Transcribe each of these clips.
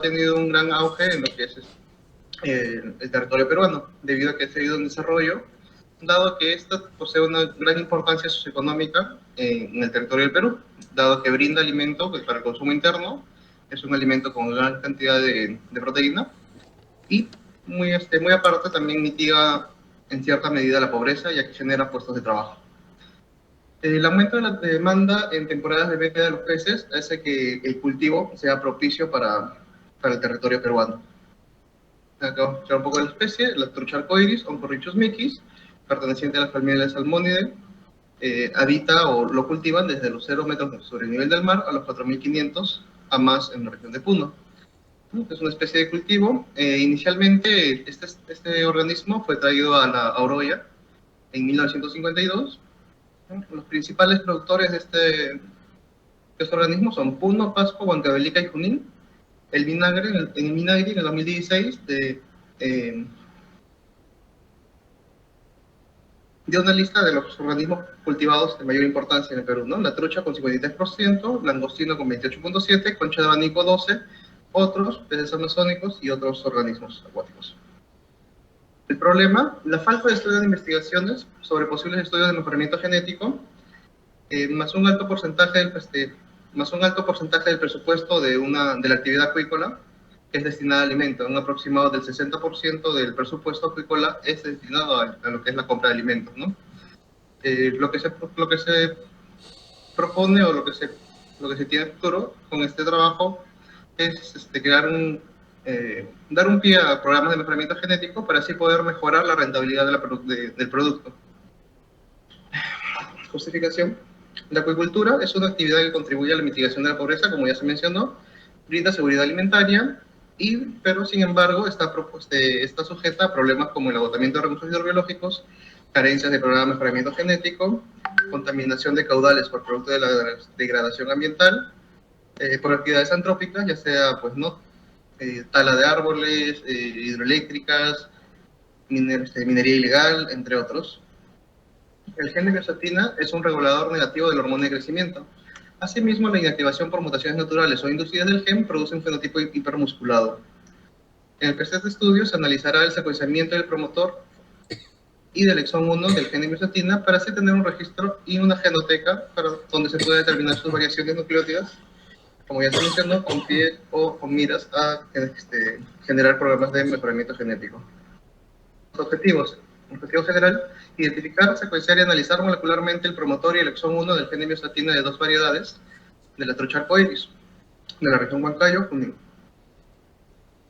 tenido un gran auge en lo que es el territorio peruano, debido a que ha seguido en desarrollo, dado que esta posee una gran importancia socioeconómica en el territorio del Perú, dado que brinda alimento pues, para el consumo interno, es un alimento con gran cantidad de proteína, y muy aparte también mitiga en cierta medida la pobreza, ya que genera puestos de trabajo. El aumento de la demanda en temporadas de venta de los peces hace que el cultivo sea propicio para el territorio peruano. Acá vamos a escuchar un poco de la especie, la trucha arcoiris, Oncorhynchus micis, perteneciente a la familia de Salmonidae, habita o lo cultivan desde los 0 metros sobre el nivel del mar a los 4.500 a más en la región de Puno. Es una especie de cultivo. Inicialmente este organismo fue traído a la Oroya en 1952. Los principales productores de este organismo son Puno, Pasco, Huancavelica y Junín. El vinagre, en el Minagri, en el 2016, dio una lista de los organismos cultivados de mayor importancia en el Perú, ¿no? La trucha con 53%, langostino con 28.7%, concha de abanico 12%, otros peces amazónicos y otros organismos acuáticos. El problema, la falta de estudios de investigaciones sobre posibles estudios de mejoramiento genético, más un alto porcentaje del presupuesto de la actividad acuícola que es destinada a alimento. Un aproximado del 60% del presupuesto acuícola es destinado a lo que es la compra de alimentos, ¿no? Lo que se propone o lo que se tiene futuro con este trabajo es dar un pie a programas de mejoramiento genético para así poder mejorar la rentabilidad del producto. Justificación. La acuicultura es una actividad que contribuye a la mitigación de la pobreza, como ya se mencionó, brinda seguridad alimentaria, pero sin embargo está sujeta a problemas como el agotamiento de recursos hidrobiológicos, carencias de programas de mejoramiento genético, contaminación de caudales por producto de la degradación ambiental, por actividades antrópicas, ya sea tala de árboles, hidroeléctricas, minería ilegal, entre otros. El gen de miostatina es un regulador negativo de la hormona de crecimiento. Asimismo, la inactivación por mutaciones naturales o inducidas del gen produce un fenotipo hipermusculado. En el presente estudio se analizará el secuenciamiento del promotor y del exón 1 del gen de miostatina para así tener un registro y una genoteca donde se pueda determinar sus variaciones nucleótidas, como ya se mencionó, con pie o con miras a generar programas de mejoramiento genético. Los objetivos. Objetivo general, identificar, secuenciar y analizar molecularmente el promotor y el exón 1 del gen de miostatina de dos variedades de la trucha arcoiris, de la región Huancayo, Junín.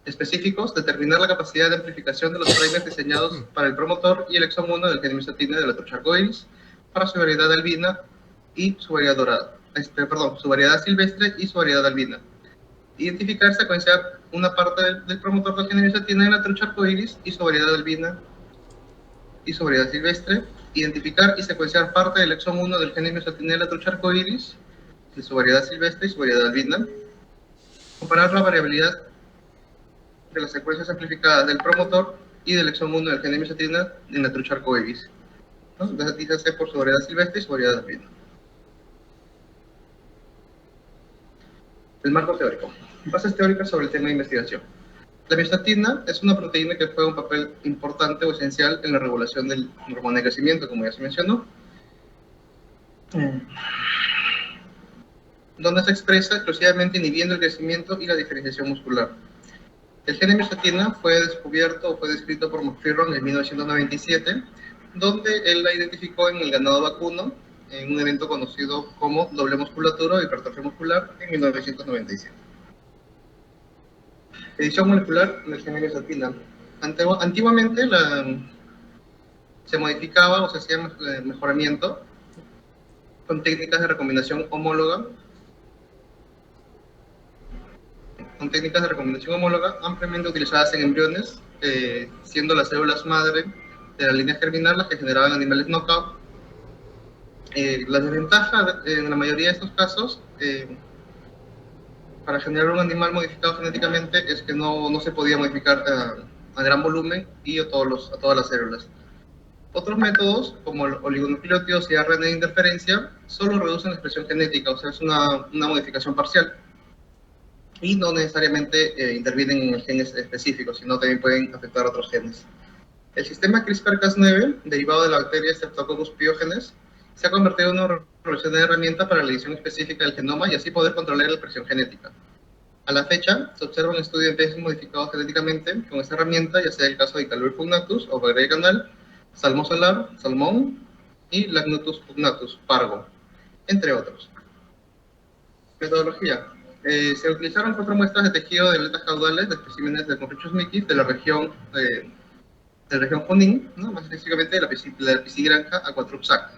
Específicos, determinar la capacidad de amplificación de los primers diseñados para el promotor y el exón 1 del gen de miostatina de la trucha arcoiris para su variedad albina y su variedad dorada. Su variedad silvestre y su variedad albina. Identificar, secuenciar una parte del promotor del gen de miostatina de la trucha arcoiris y su variedad albina y su variedad silvestre, identificar y secuenciar parte del exón 1 del gen de miostatina de la trucha arcoiris, de su variedad silvestre y su variedad albina, comparar la variabilidad de las secuencias amplificadas del promotor y del exón 1 del gen de miostatina en la trucha arcoiris, ¿no? Dígase por su variedad silvestre y su variedad albina. El marco teórico. Bases teóricas sobre el tema de investigación. La miostatina es una proteína que juega un papel importante o esencial en la regulación del hormona de crecimiento, como ya se mencionó, donde se expresa exclusivamente inhibiendo el crecimiento y la diferenciación muscular. El gen de miostatina fue descubierto o fue descrito por McPherson en 1997, donde él la identificó en el ganado vacuno en un evento conocido como doble musculatura o hipertrofia muscular en 1997. Edición molecular del gen de miostatina. Antiguamente se modificaba o se hacía mejoramiento con técnicas de recombinación homóloga, ampliamente utilizadas en embriones, siendo las células madre de la línea germinal las que generaban animales knockout. La desventaja en la mayoría de estos casos para generar un animal modificado genéticamente es que no se podía modificar a gran volumen y a todas las células. Otros métodos, como oligonucleótidos y ARN de interferencia, solo reducen la expresión genética, o sea, es una modificación parcial. y no necesariamente intervienen en el gen específico, sino también pueden afectar a otros genes. El sistema CRISPR-Cas9, derivado de la bacteria Streptococcus pyogenes, se ha convertido en una revolucionaria herramienta para la edición específica del genoma y así poder controlar la expresión genética. A la fecha, se observa un estudio de especies modificados genéticamente con esta herramienta, ya sea el caso de Calvert pugnatus o Bagre canal, Salmo solar, Salmón y Lagnutus pugnatus, Pargo, entre otros. Metodología. Se utilizaron 4 muestras de tejido de aletas caudales de especímenes de Confucius micis de la región Junín, ¿no? Más específicamente de la Pisigranja Aquatrupsac.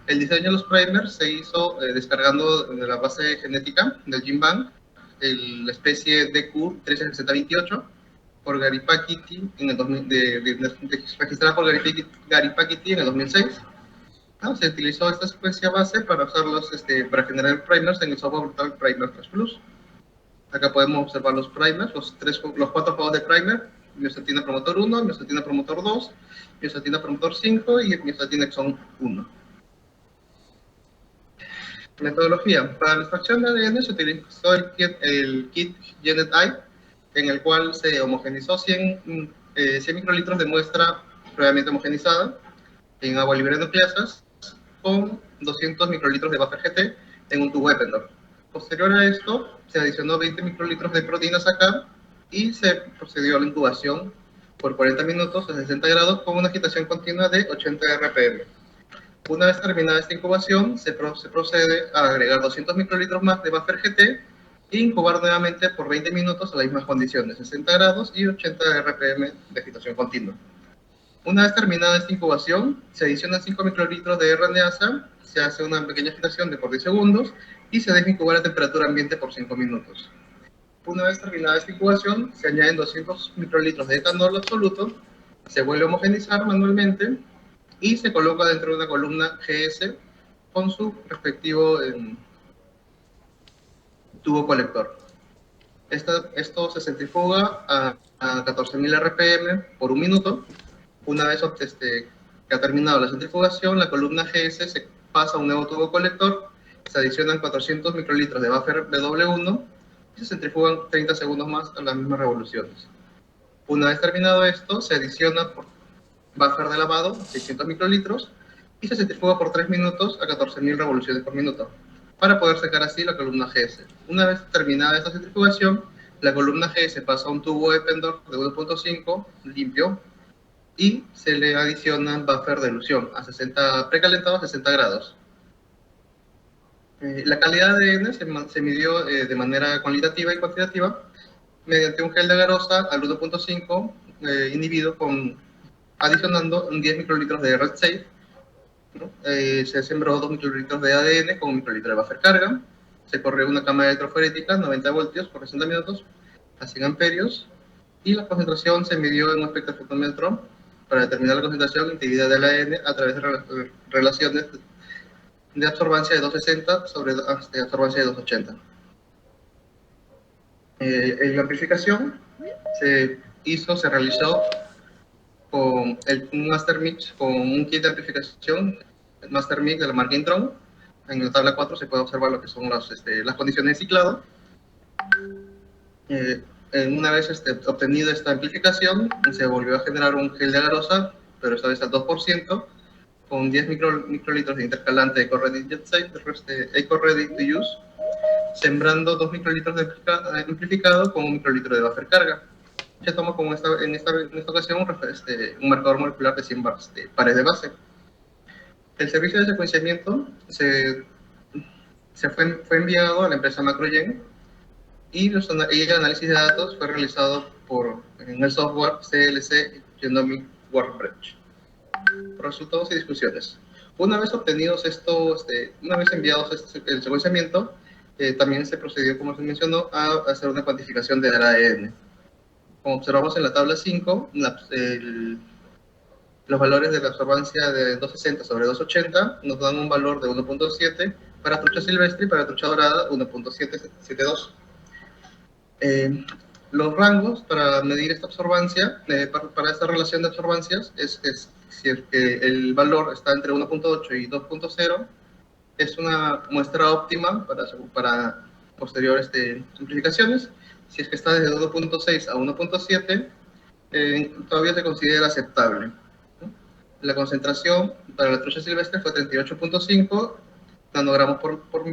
El diseño de los primers se hizo descargando de la base genética del GenBank la especie DQ136028 por Gary Packity en el 2000, registrada por Gary Packity en el 2006. ¿No? Se utilizó esta secuencia base para usarlos para generar primers en el software brutal Primer 3 Plus. Acá podemos observar los primers, los 4 juegos de primer: miostatina promotor 1, miostatina promotor 2, miostatina promotor 5 y miostatina exon 1. Metodología. Para la extracción de ADN se utilizó el kit GenetI, en el cual se homogenizó 100 microlitros de muestra previamente homogenizada en agua libre de nucleasas con 200 microlitros de buffer GT en un tubo Eppendorf. Posterior a esto, se adicionó 20 microlitros de proteínas acá y se procedió a la incubación por 40 minutos a 60 grados con una agitación continua de 80 RPM. Una vez terminada esta incubación, se procede a agregar 200 microlitros más de buffer GT e incubar nuevamente por 20 minutos a las mismas condiciones, 60 grados y 80 RPM de agitación continua. Una vez terminada esta incubación, se adicionan 5 microlitros de RNasa, se hace una pequeña agitación de por 10 segundos y se deja incubar a temperatura ambiente por 5 minutos. Una vez terminada esta incubación, se añaden 200 microlitros de etanol absoluto, se vuelve a homogenizar manualmente y se coloca dentro de una columna GS con su respectivo tubo colector. Esto se centrifuga a 14.000 RPM por un minuto. Una vez que ha terminado la centrifugación, la columna GS se pasa a un nuevo tubo colector, se adicionan 400 microlitros de buffer BW1 y se centrifugan 30 segundos más a las mismas revoluciones. Una vez terminado esto, se adiciona por buffer de lavado, 600 microlitros, y se centrifuga por 3 minutos a 14.000 revoluciones por minuto, para poder sacar así la columna GS. Una vez terminada esta centrifugación, la columna GS pasa a un tubo Eppendorf de 1.5 limpio, y se le adiciona buffer de elusión precalentado a 60 grados. La calidad de ADN se midió de manera cualitativa y cuantitativa mediante un gel de agarose al 1.5 inhibido adicionando 10 microlitros de Red Safe, ¿no? Se sembró 2 microlitros de ADN con 1 microlitro de buffer carga, se corrió una cámara electroforética 90 voltios por 60 minutos a 100 amperios y la concentración se midió en un espectrofotómetro para determinar la concentración e integridad del ADN a través de relaciones de absorbancia de 260 sobre absorbancia de 280. En la amplificación se realizó con un Master Mix, con un kit de amplificación, el Master Mix de la marca Intron. En la tabla 4 se puede observar lo que son las condiciones de ciclado. Una vez obtenida esta amplificación, se volvió a generar un gel de agarose, pero esta vez al 2%, con 10 microlitros de intercalante EcoReady JetSafe, EcoReady to Use, sembrando 2 microlitros de amplificado con 1 microlitro de buffer carga. Se toma como en esta ocasión un marcador molecular de 100 pares de base. El servicio de secuenciamiento fue enviado a la empresa Macrogen y el análisis de datos fue realizado en el software CLC Genomic Workbench. Resultados y discusiones. Una vez obtenidos una vez enviados el secuenciamiento, también se procedió, como se mencionó, a hacer una cuantificación del ADN. Como observamos en la tabla 5, los valores de la absorbancia de 260 sobre 280 nos dan un valor de 1.7 para trucha silvestre y para trucha dorada 1.772. Los rangos para medir esta absorbancia, para esta relación de absorbancias, es si el valor está entre 1.8 y 2.0, es una muestra óptima para posterior amplificaciones. Si es que está desde 1.6 a 1.7, todavía se considera aceptable, ¿no? La concentración para la trucha silvestre fue 38.5 nanogramos por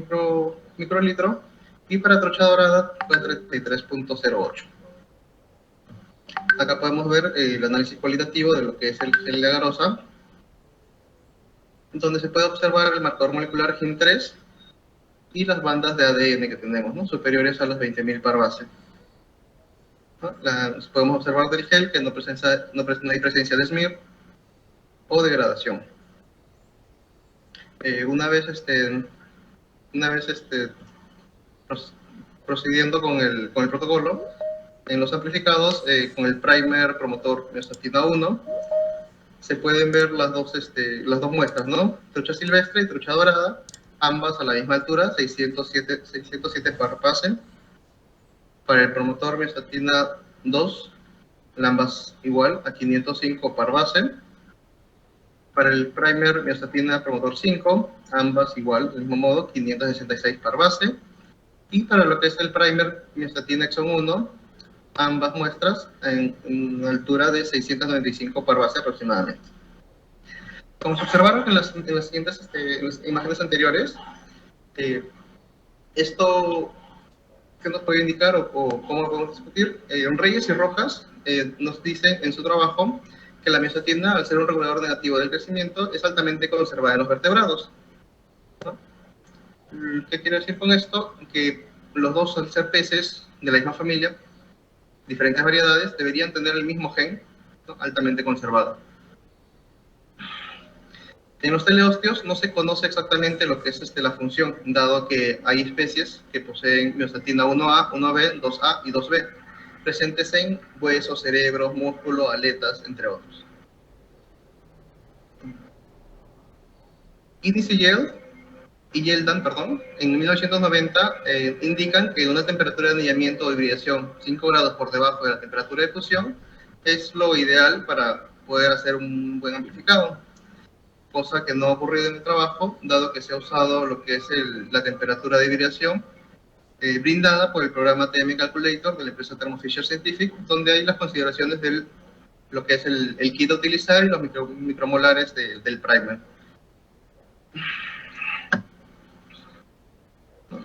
microlitro, y para trucha dorada fue 33.08. Acá podemos ver el análisis cualitativo de lo que es el gel de agarosa, donde se puede observar el marcador molecular GIM3 y las bandas de ADN que tenemos, ¿no?, superiores a las 20.000 par base, ¿no? Podemos observar del gel que no hay presencia de smear o degradación. Una vez procediendo con el protocolo, en los amplificados, con el primer promotor miostatina 1, se pueden ver las dos muestras, ¿no? Trucha silvestre y trucha dorada, ambas a la misma altura, 607 par base. Para el promotor miostatina 2, ambas igual, a 505 par base. Para el primer miostatina promotor 5, ambas igual, del mismo modo, 566 par base. Y para lo que es el primer miostatina exon 1, ambas muestras en una altura de 695 par base aproximadamente. Como se observaron en las siguientes en las imágenes anteriores, esto ¿qué nos puede indicar o cómo lo podemos discutir? Reyes y Rojas nos dicen en su trabajo que la miostatina, al ser un regulador negativo del crecimiento, es altamente conservada en los vertebrados, ¿no? ¿Qué quiero decir con esto? Que los dos, al ser peces de la misma familia, diferentes variedades, deberían tener el mismo gen, ¿no?, altamente conservado. En los teleosteos no se conoce exactamente lo que es la función, dado que hay especies que poseen miostatina 1A, 1B, 2A y 2B, presentes en huesos, cerebros, músculo, aletas, entre otros. Innis y Yeldan, en 1990 indican que una temperatura de anillamiento o hibridación 5 grados por debajo de la temperatura de fusión es lo ideal para poder hacer un buen amplificado, cosa que no ha ocurrido en el trabajo, dado que se ha usado lo que es la temperatura de hibridación brindada por el programa TM Calculator de la empresa Thermo Fisher Scientific, donde hay las consideraciones de lo que es el kit a utilizar y los micromolares del primer.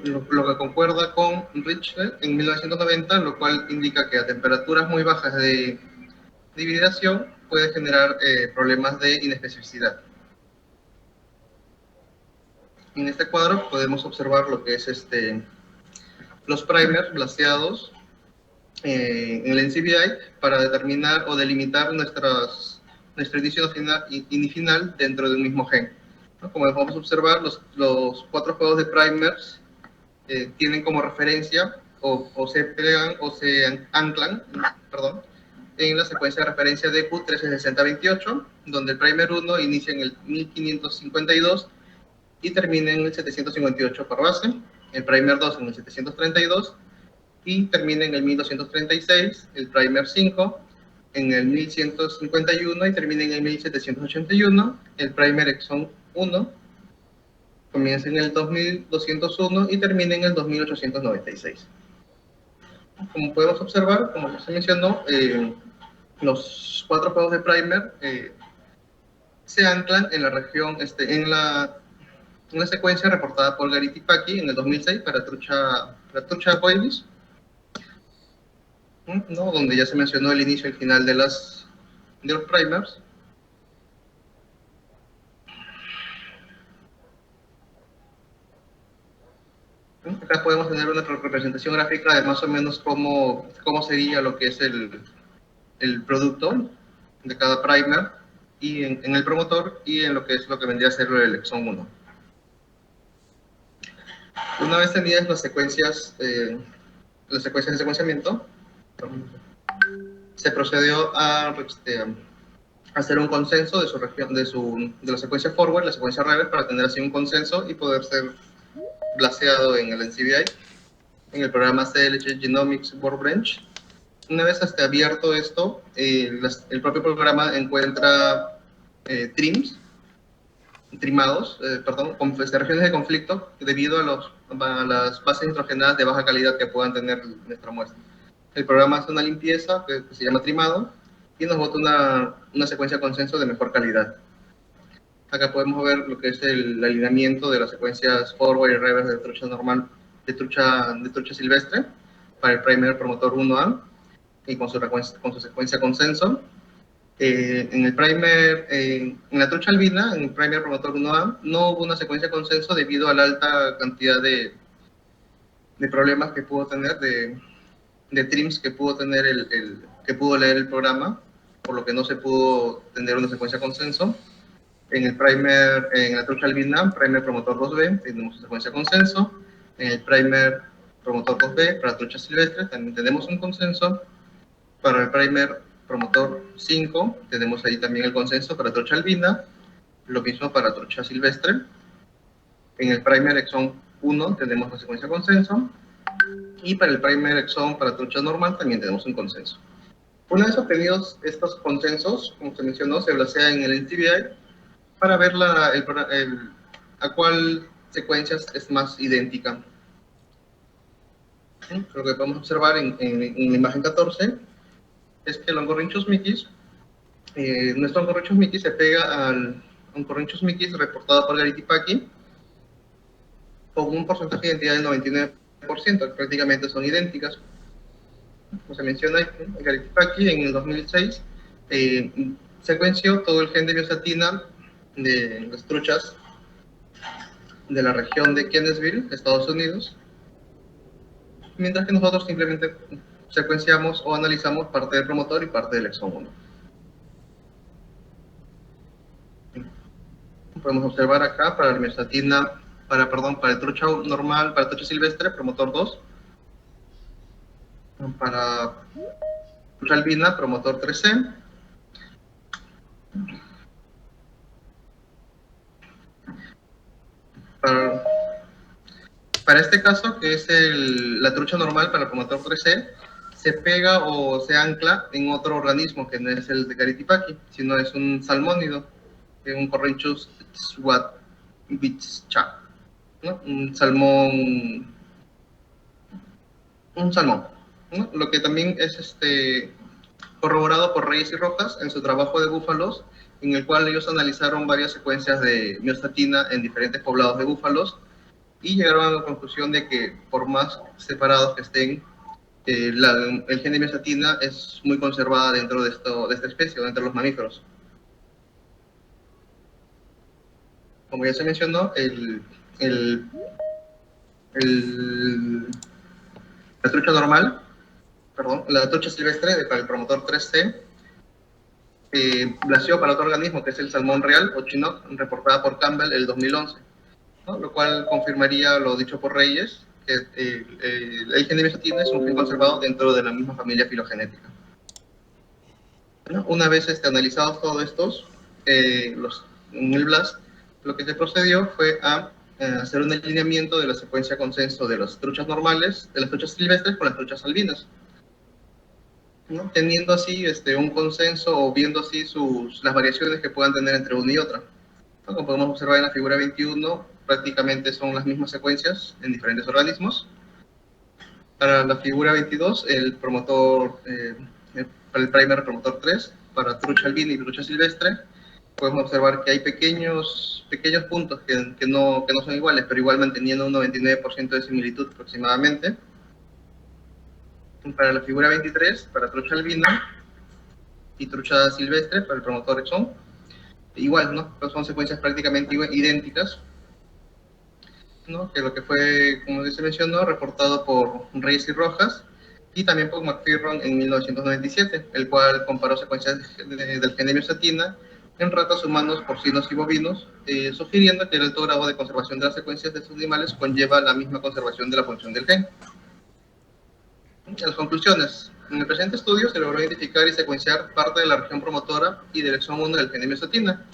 Lo que concuerda con Richlet en 1990, lo cual indica que a temperaturas muy bajas de hibridación puede generar problemas de inespecificidad. En este cuadro podemos observar lo que es los primers blaseados en el NCBI para determinar o delimitar nuestro inicio final dentro de un mismo gen, ¿no? Como podemos observar, los 4 juegos de primers tienen como referencia o se pegan o se anclan, en la secuencia de referencia de Q136028, donde el primer 1 inicia en el 1552 y termina en el 758 par base, el primer 2 en el 732 y termina en el 1236, el primer 5 en el 1151 y termina en el 1781, el primer exon 1 comienza en el 2201 y termina en el 2896. Como podemos observar, como se mencionó, los 4 juegos de primer se anclan en la región, en una secuencia reportada por Garity-Paki en el 2006 para trucha boilis, ¿no?, donde ya se mencionó el inicio y el final de los primers. Acá podemos tener una representación gráfica de más o menos cómo sería lo que es el producto de cada primer y en el promotor y en lo que vendría a ser el exon 1. Una vez tenidas las secuencias de secuenciamiento, se procedió a hacer un consenso de la secuencia forward, la secuencia reverse, para tener así un consenso y poder ser blaseado en el NCBI, en el programa CLH Genomics Workbench. Una vez abierto esto, el propio programa encuentra trims trimados, con regiones de conflicto debido a las bases nitrogenadas de baja calidad que puedan tener nuestra muestra. El programa hace una limpieza que se llama trimado y nos bota una secuencia de consenso de mejor calidad. Acá podemos ver lo que es el alineamiento de las secuencias forward y reverse de trucha normal, de trucha silvestre para el primer promotor 1A y con su secuencia consenso. En el primer, en la trucha albina, en el primer promotor 1A, no hubo una secuencia de consenso debido a la alta cantidad de problemas que pudo tener, de trims que pudo tener que pudo leer el programa, por lo que no se pudo tener una secuencia de consenso. En la trucha albina, primer promotor 2B, tenemos una secuencia de consenso. En el primer promotor 2B, para trucha silvestre, también tenemos un consenso. Para el primer promotor 5, tenemos ahí también el consenso para trucha albina, lo mismo para trucha silvestre. En el primer exon 1 tenemos la secuencia de consenso, y para el primer exon para trucha normal también tenemos un consenso. Una vez obtenidos estos consensos, como se mencionó, se blasea en el NTBI para ver a cuál secuencia es más idéntica. Lo que podemos observar en la imagen 14 es que el Oncorhynchus mitis, nuestro Oncorhynchus mitis se pega al Oncorhynchus mitis reportado por Garity-Packy con un porcentaje de identidad del 99%, prácticamente son idénticas. Como se menciona, Garity-Packy en el 2006 secuenció todo el gen de miostatina de las truchas de la región de Kenesville, Estados Unidos, mientras que nosotros simplemente secuenciamos o analizamos parte del promotor y parte del exon 1. Podemos observar acá para la miostatina, para el trucha normal, para el trucha silvestre, promotor 2, para trucha albina, promotor 3C, para este caso, que es la trucha normal para el promotor 3C, se pega o se ancla en otro organismo que no es el de Garity-Packy, sino es un salmónido, un Oncorhynchus swatbichcha, ¿no? Un salmón, ¿no? Lo que también es corroborado por Reyes y Rojas en su trabajo de búfalos, en el cual ellos analizaron varias secuencias de miostatina en diferentes poblados de búfalos y llegaron a la conclusión de que por más separados que estén, el gen de miostatina es muy conservada dentro de esta especie, o dentro de los mamíferos. Como ya se mencionó, la trucha normal, la trucha silvestre para el promotor 3C, blaseó para otro organismo que es el salmón real o chinook, reportada por Campbell el 2011, ¿no? Lo cual confirmaría lo dicho por Reyes, que el gen de miostatina es un gen conservado dentro de la misma familia filogenética. ¿No? Una vez analizados todos estos, en el BLAST, lo que se procedió fue a hacer un alineamiento de la secuencia consenso de las truchas normales, de las truchas silvestres con las truchas albinas, ¿no? Teniendo así un consenso o viendo así las variaciones que puedan tener entre una y otra, ¿no? Como podemos observar en la figura 21, prácticamente son las mismas secuencias en diferentes organismos. Para la figura 22, para el primer promotor 3, para trucha albina y trucha silvestre, podemos observar que hay pequeños puntos que no son iguales, pero igual manteniendo un 99% de similitud aproximadamente. Para la figura 23, para trucha albina y trucha silvestre, para el promotor exon, igual, ¿no? Pero son secuencias prácticamente idénticas, ¿no? Que lo que fue, como se mencionó, reportado por Reyes y Rojas, y también por McPherson en 1997, el cual comparó secuencias del gen de miostatina en ratas, humanos, porcinos y bovinos, sugiriendo que el alto grado de conservación de las secuencias de estos animales conlleva la misma conservación de la función del gen. Las conclusiones. En el presente estudio se logró identificar y secuenciar parte de la región promotora y del exon 1 del gen de miostatina,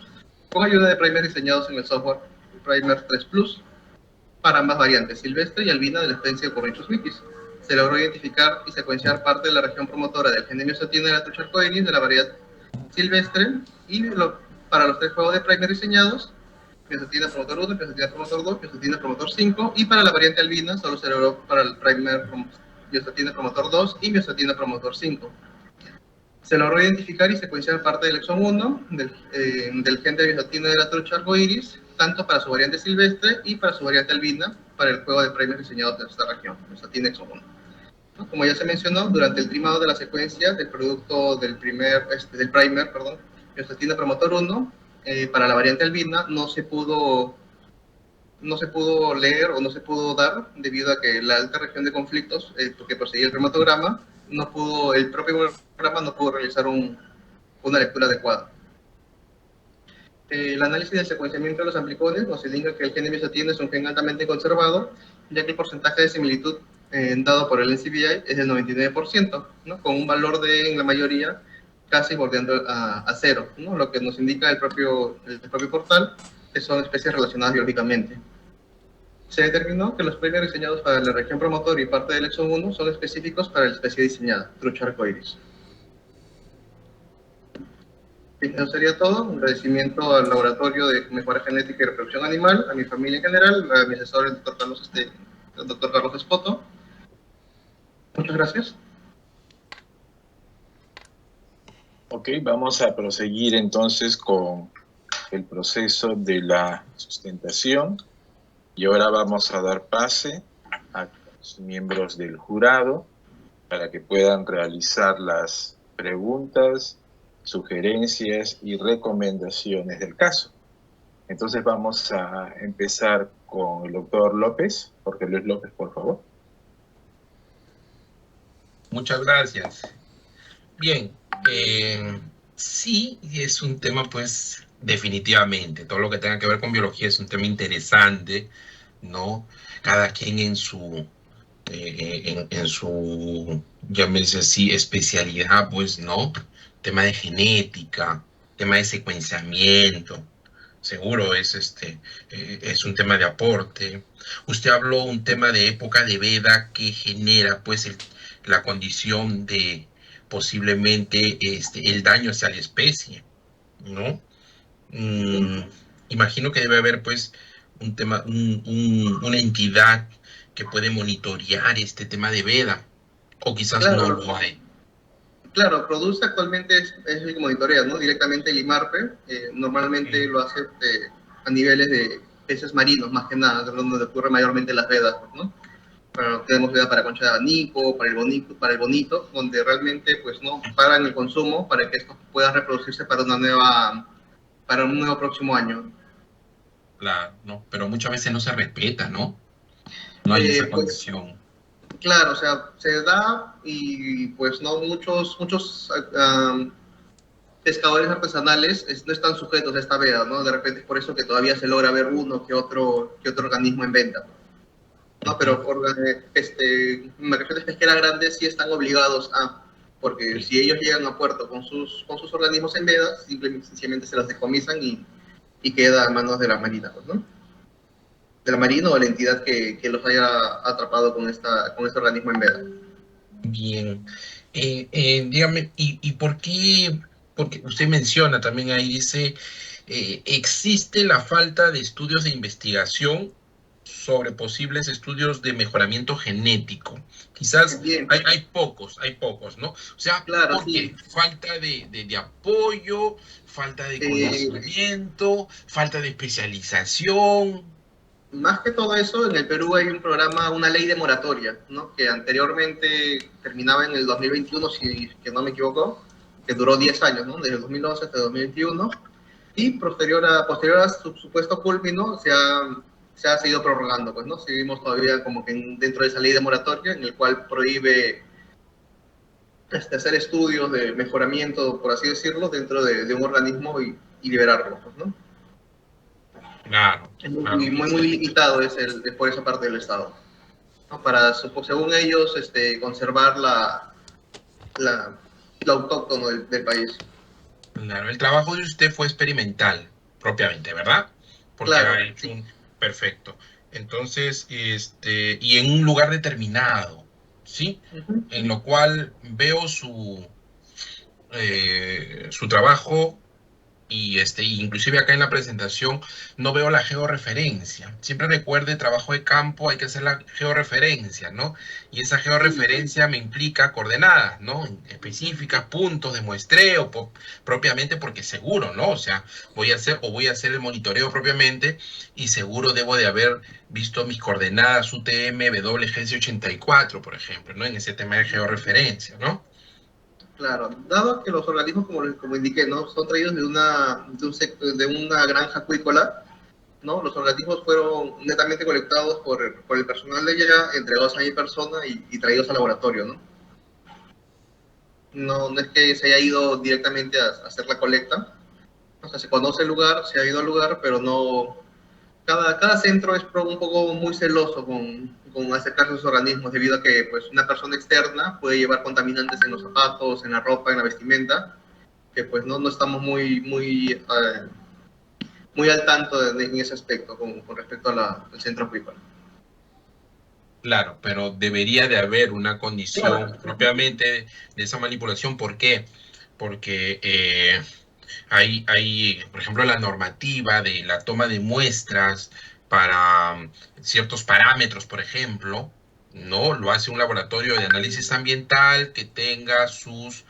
con ayuda de primers diseñados en el software Primer 3 Plus, para ambas variantes, silvestre y albina de la especie Oncorhynchus mitis. Se logró identificar y secuenciar parte de la región promotora del gen de miostatina de la trucha arcoiris de la variedad silvestre, y para los 3 juegos de primer diseñados, miostatina promotor 1, miostatina promotor 2, miostatina promotor 5, y para la variante albina solo se logró para el primer miostatina promotor 2 y miostatina promotor 5. Se logró identificar y secuenciar parte del exón 1 del gen de miostatina de la trucha arcoiris, tanto para su variante silvestre y para su variante albina, para el juego de primers diseñados en esta región, miostatina exón 1. ¿No? Como ya se mencionó, durante el trimado de la secuencia del producto del primer, del primer, perdón, miostatina promotor 1, para la variante albina no se pudo leer o no se pudo dar debido a que la alta región de conflictos que poseía el cromatograma, el propio programa no pudo realizar una lectura adecuada. El análisis del secuenciamiento de los amplicones nos indica que el gen de miostatina es un gen altamente conservado, ya que el porcentaje de similitud dado por el NCBI es del 99%, ¿no? Con un valor en la mayoría casi bordeando a cero, ¿no? Lo que nos indica el propio portal, que son especies relacionadas biológicamente. Se determinó que los primers diseñados para la región promotor y parte del exón 1 son específicos para la especie diseñada, trucha arcoiris. Eso sería todo. Un agradecimiento al Laboratorio de Mejora Genética y Reproducción Animal, a mi familia en general, a mi asesor, el doctor Carlos Espoto. Muchas gracias. Ok, vamos a proseguir entonces con el proceso de la sustentación. Y ahora vamos a dar pase a los miembros del jurado para que puedan realizar las preguntas, sugerencias y recomendaciones del caso. Entonces vamos a empezar con el doctor López, Jorge Luis López, por favor. Muchas gracias. Bien, sí, es un tema, pues, definitivamente, todo lo que tenga que ver con biología es un tema interesante, ¿no? Cada quien en su, llámese así, especialidad, pues, ¿no? Tema de genética, tema de secuenciamiento, seguro es un tema de aporte. Usted habló un tema de época de veda que genera, pues, la condición de posiblemente el daño hacia la especie, ¿no? Imagino que debe haber, pues, una entidad que puede monitorear este tema de veda, o quizás no Claro, lo hay. claro, produce actualmente es el que monitorea, ¿no? Directamente el IMARPE, normalmente lo hace a niveles de peces marinos, más que nada, donde ocurre mayormente las vedas, ¿no? Tenemos veda para concha de abanico, para el bonito, donde realmente pues no paran el consumo para que esto pueda reproducirse para un nuevo próximo año. Claro, no, pero muchas veces no se respeta, ¿no? No hay esa Pues condición. claro, o sea, se da y pues no muchos pescadores artesanales no están sujetos a esta veda, ¿no? De repente es por eso que todavía se logra ver uno que otro organismo en venta. ¿No? Pero embarcaciones pesqueras grandes sí están obligados porque si ellos llegan a puerto con sus organismos en veda, simplemente se las decomisan y queda en manos de la marina, pues, ¿no? De la marina o la entidad que los haya atrapado con este organismo en veda. Bien. Dígame, ¿y por qué? Porque usted menciona también ahí, dice, existe la falta de estudios de investigación sobre posibles estudios de mejoramiento genético. Quizás Bien, hay pocos, ¿no? O sea, claro, ¿por qué? sí. Falta de apoyo, falta de Eh, conocimiento, falta de especialización. Más que todo eso, en el Perú hay un programa, una ley de moratoria, ¿no? Que anteriormente terminaba en el 2021, si que no me equivoco, que duró 10 años, ¿no? Desde el 2011 hasta el 2021, y posterior a su supuesto culmino se ha seguido prorrogando, pues, ¿no? Seguimos todavía como que dentro de esa ley de moratoria, en el cual prohíbe hacer estudios de mejoramiento, por así decirlo, dentro de un organismo y liberarlo, pues, ¿no? Claro, Es claro. muy limitado por esa parte del Estado, ¿no? Para, según ellos, conservar lo autóctono del país. Claro, el trabajo de usted fue experimental, propiamente, ¿verdad? Porque ha Claro, hecho sí. un perfecto. Entonces, y en un lugar determinado, ¿sí? Uh-huh. En lo cual veo su trabajo Y inclusive acá en la presentación no veo la georreferencia. Siempre recuerde, trabajo de campo, hay que hacer la georreferencia, ¿no? Y esa georreferencia me implica coordenadas, ¿no? Específicas, puntos de muestreo, propiamente porque seguro, ¿no? O sea, voy a hacer el monitoreo propiamente y seguro debo de haber visto mis coordenadas UTM, WGS84, por ejemplo, ¿no? En ese tema de georreferencia, ¿no? Claro, dado que los organismos, como indiqué, ¿no? Son traídos de una granja acuícola, ¿no? Los organismos fueron netamente colectados por el personal de allá, entregados a mi persona y traídos al laboratorio, ¿no? No es que se haya ido directamente a hacer la colecta. O sea, se conoce el lugar, se ha ido al lugar, pero no... Cada centro es un poco muy celoso con acercarse a esos organismos, debido a que pues, una persona externa puede llevar contaminantes en los zapatos, en la ropa, en la vestimenta, que pues no estamos muy al tanto en ese aspecto con respecto al centro acuícola. Claro, pero debería de haber una Claro. condición propiamente de esa manipulación. ¿Por qué? Porque hay, por ejemplo, la normativa de la toma de muestras para ciertos parámetros, por ejemplo, ¿no? Lo hace un laboratorio de análisis ambiental que tenga sus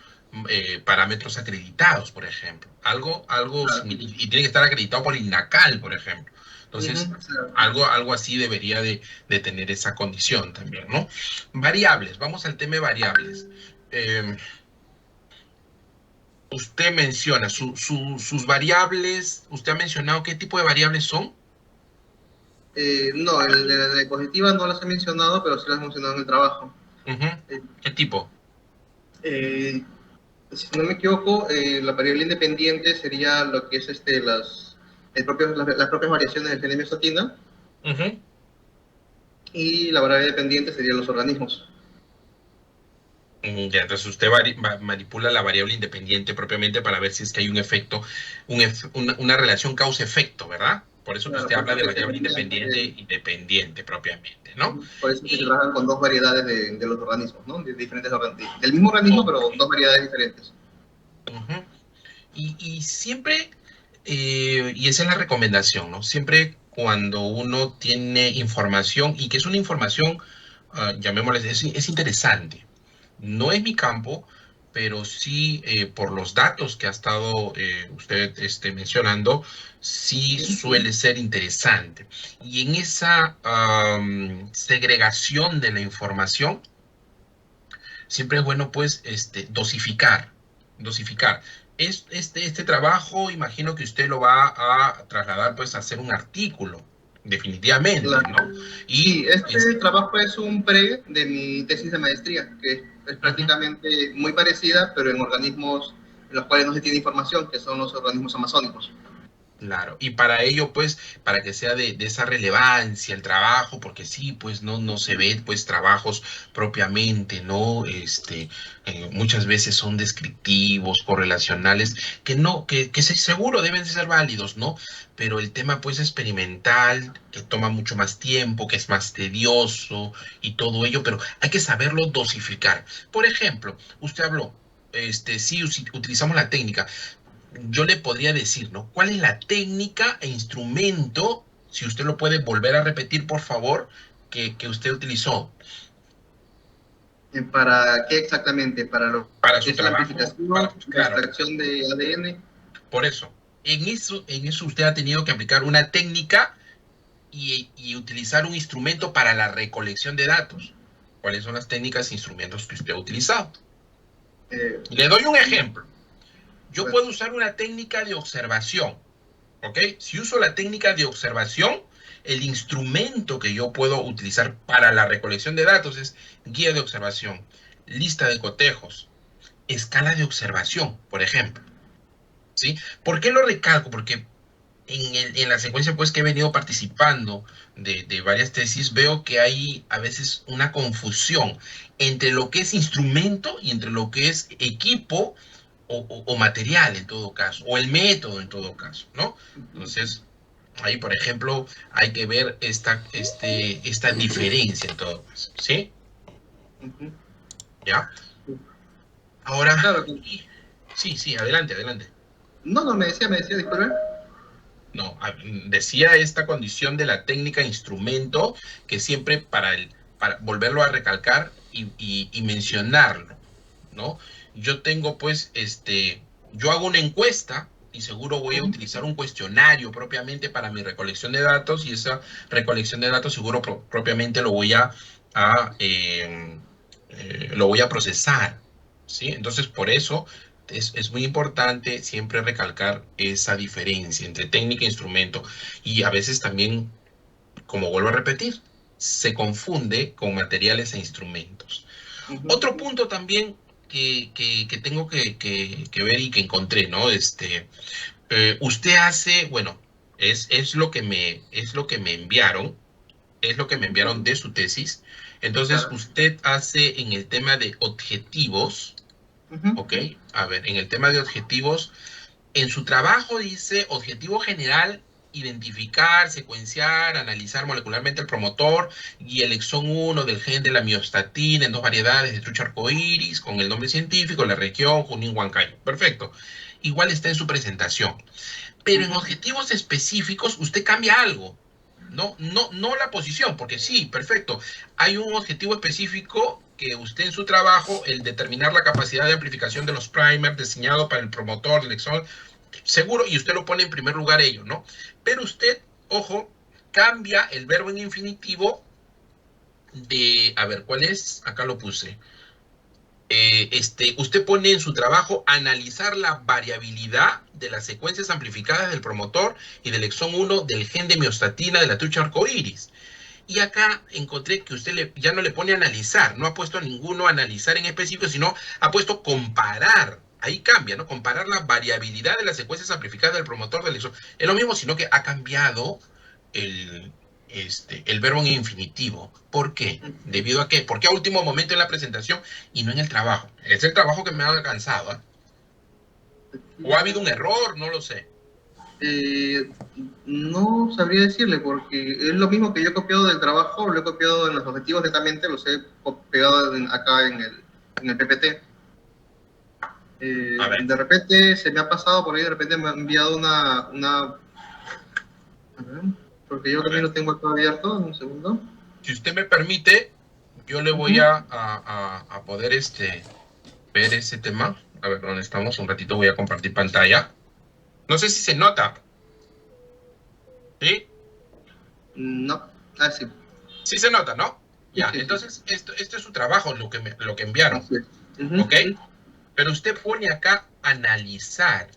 parámetros acreditados, por ejemplo. Algo Claro. y tiene que estar acreditado por INACAL, por ejemplo. Entonces, algo así debería de tener esa condición también, ¿no? Variables, vamos al tema de variables. Usted menciona sus variables, usted ha mencionado qué tipo de variables son. No, en la diapositiva no las he mencionado, pero sí las he mencionado en el trabajo. Eh, ¿Qué tipo? eh, si no me equivoco, la variable independiente sería lo que es las propias variaciones del gen de mesotina, Ujú. y la variable dependiente serían los organismos. Ya, entonces usted manipula la variable independiente propiamente para ver si es que hay un efecto, una relación causa-efecto, ¿verdad? Por eso que Claro, usted por habla eso de que se variable alinea, independiente y dependiente propiamente, ¿no? por eso que se Y, trabajan con dos variedades de los organismos, ¿no? De diferentes del mismo organismo, ok, pero dos variedades diferentes. ujú. Y siempre, y esa es la recomendación, ¿no? Siempre cuando uno tiene información y que es una información, llamémosle, es interesante. No es mi campo, pero sí por los datos que ha estado usted mencionando, sí suele ser interesante. Y en esa segregación de la información, siempre es bueno pues dosificar. Este trabajo, imagino que usted lo va a trasladar pues a hacer un artículo, definitivamente, Claro. ¿no? Y Sí, este trabajo es un pre de mi tesis de maestría, que es ujú. prácticamente muy parecida, pero en organismos en los cuales no se tiene información, que son los organismos amazónicos. Claro, y para ello, pues, para que sea de esa relevancia el trabajo, porque sí, pues, no se ve, pues, trabajos propiamente, ¿no? Muchas veces son descriptivos, correlacionales, que no, que seguro deben de ser válidos, ¿no? Pero el tema, pues, experimental, que toma mucho más tiempo, que es más tedioso y todo ello, pero hay que saberlo dosificar. Por ejemplo, usted habló, sí, utilizamos la técnica, yo le podría decir, ¿no? ¿Cuál es la técnica e instrumento, si usted lo puede volver a repetir, por favor, que usted utilizó ¿Para qué exactamente? ¿Para lo para que su es la trabajo? amplificación, la Claro, extracción de ADN? por eso. En eso usted ha tenido que aplicar una técnica y utilizar un instrumento para la recolección de datos. ¿Cuáles son las técnicas e instrumentos que usted ha utilizado? Eh, Le doy un ejemplo. Yo pues, puedo usar una técnica de observación. ¿Ok? Si uso la técnica de observación, el instrumento que yo puedo utilizar para la recolección de datos es guía de observación, lista de cotejos, escala de observación, por ejemplo. ¿Sí? ¿Por qué lo recalco? Porque en la secuencia pues que he venido participando de varias tesis, veo que hay a veces una confusión entre lo que es instrumento y entre lo que es equipo o material en todo caso, o el método en todo caso, ¿no? Entonces, ahí, por ejemplo, hay que ver esta diferencia en todo caso, ¿sí? ¿Ya? Ahora, claro, sí, sí, adelante, adelante. No, me decía, disculpe. No, decía esta condición de la técnica instrumento que siempre para volverlo a recalcar y mencionarlo, ¿no? Yo tengo pues, yo hago una encuesta y seguro voy a utilizar un cuestionario propiamente para mi recolección de datos y esa recolección de datos seguro propiamente lo voy a procesar, ¿sí? Entonces, por eso es muy importante siempre recalcar esa diferencia entre técnica e instrumento y a veces también, como vuelvo a repetir, se confunde con materiales e instrumentos. Otro punto también que tengo que ver y que encontré, ¿no? Usted hace, bueno, es lo que me enviaron, es lo que me enviaron de su tesis. Entonces, Claro. usted hace en el tema de objetivos, ¿ok? A ver, en el tema de objetivos, en su trabajo dice objetivo general, identificar, secuenciar, analizar molecularmente el promotor y el exón 1 del gen de la miostatina en dos variedades de trucha arcoíris con el nombre científico, la región, Junín-Huancayo. Perfecto. Igual está en su presentación. Pero en objetivos específicos usted cambia algo. No la posición, porque sí, perfecto. Hay un objetivo específico que usted en su trabajo, el determinar la capacidad de amplificación de los primers diseñado para el promotor del exón, seguro, y usted lo pone en primer lugar ello, ¿no? Pero usted, ojo, cambia el verbo en infinitivo de, a ver, ¿cuál es? Acá lo puse. Usted pone en su trabajo analizar la variabilidad de las secuencias amplificadas del promotor y del exón 1 del gen de miostatina de la trucha arcoíris. Y acá encontré que usted ya no le pone analizar, no ha puesto a ninguno analizar en específico, sino ha puesto comparar. Ahí cambia, ¿no? Comparar la variabilidad de las secuencias amplificadas del promotor del exón. Es lo mismo, sino que ha cambiado el, el verbo en infinitivo. ¿Por qué? ¿Debido a qué? ¿Por qué a último momento en la presentación y no en el trabajo? Es el trabajo que me ha alcanzado, ¿eh? ¿O ha habido un error? No lo sé. No sabría decirle, porque es lo mismo que yo he copiado del trabajo, lo he copiado en los objetivos netamente, los he pegado acá en el PPT. A ver. De repente se me ha pasado por ahí, de repente me ha enviado una a ver, porque yo también lo tengo acá abierto, un segundo. Si usted me permite, yo le voy a poder ver ese tema. A ver, ¿dónde estamos? Un ratito voy a compartir pantalla. No sé si se nota. ¿Sí? No, sí. Sí se nota, ¿no? Sí, Ya, sí, sí. entonces esto es su trabajo, lo que enviaron. Así es. ¿Ok? Pero usted pone acá analizar.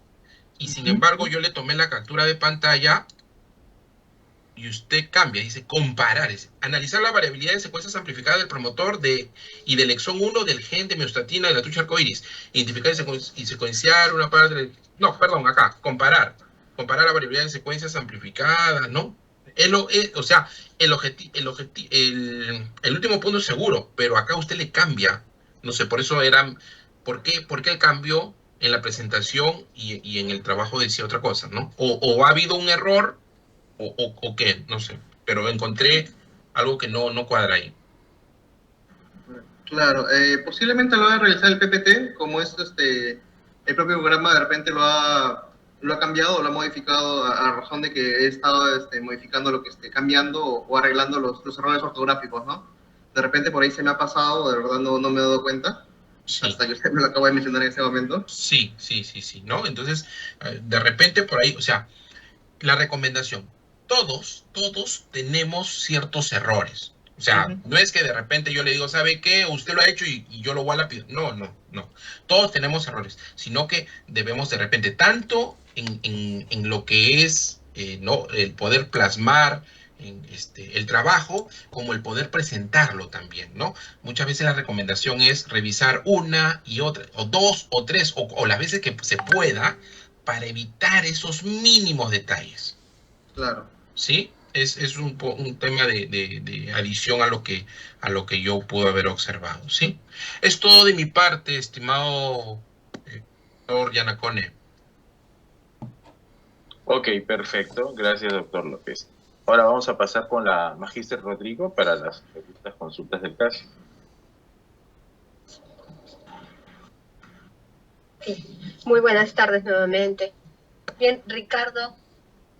Y sin embargo, yo le tomé la captura de pantalla y usted cambia, dice comparar, dice, analizar la variabilidad de secuencias amplificadas del promotor y del exón 1 del gen de miostatina de la trucha arcoíris, identificar y secuenciar una parte no, perdón, acá, comparar la variabilidad de secuencias amplificadas, ¿no? O sea, el último punto es seguro, pero acá usted le cambia, no sé, por eso ¿por qué el cambio en la presentación y en el trabajo decía otra cosa, ¿no? O ha habido un error o qué, no sé, pero encontré algo que no cuadra ahí. Claro, posiblemente lo va a realizar el PPT, como es el propio programa de repente lo ha cambiado o lo ha modificado a razón de que he estado modificando lo que esté cambiando o arreglando los errores ortográficos, ¿no? De repente por ahí se me ha pasado, de verdad no me he dado cuenta, Sí, hasta que usted me lo acaba de mencionar en ese momento. sí, ¿no? Entonces, de repente por ahí, o sea, la recomendación, todos tenemos ciertos errores. O sea, no es que de repente yo le digo, ¿sabe qué? Usted lo ha hecho y yo lo voy a lapidar. No. Todos tenemos errores, sino que debemos de repente, tanto en lo que es ¿no? el poder plasmar el trabajo, como el poder presentarlo también, ¿no? Muchas veces la recomendación es revisar una y otra, o dos, o tres, o las veces que se pueda, para evitar esos mínimos detalles, Claro. ¿sí? Es un tema de adición a lo que yo pude haber observado, ¿sí? Es todo de mi parte, estimado doctor Yanacone. Ok, perfecto. Gracias, doctor López. Ahora vamos a pasar con la magíster Rodrigo para las preguntas, consultas del caso. Sí. Muy buenas tardes nuevamente. Bien, Ricardo,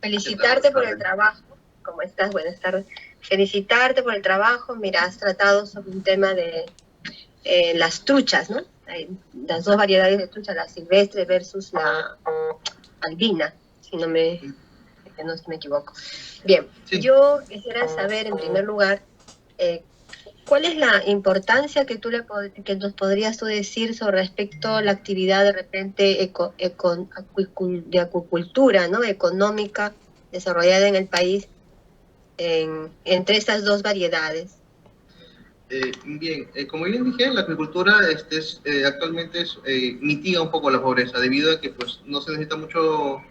felicitarte por el trabajo. ¿Cómo estás? Buenas tardes. Felicitarte por el trabajo. Mira, has tratado sobre un tema de las truchas, ¿no? Hay las dos variedades de trucha, la silvestre versus la albina, si no me equivoco. Bien, Sí. yo quisiera saber, en primer lugar, ¿cuál es la importancia que que nos podrías tú decir sobre respecto a la actividad de repente de acuicultura, ¿no? Económica desarrollada en el país entre estas dos variedades? Bien, como bien dije, la agricultura actualmente mitiga un poco la pobreza debido a que pues, no se necesita mucho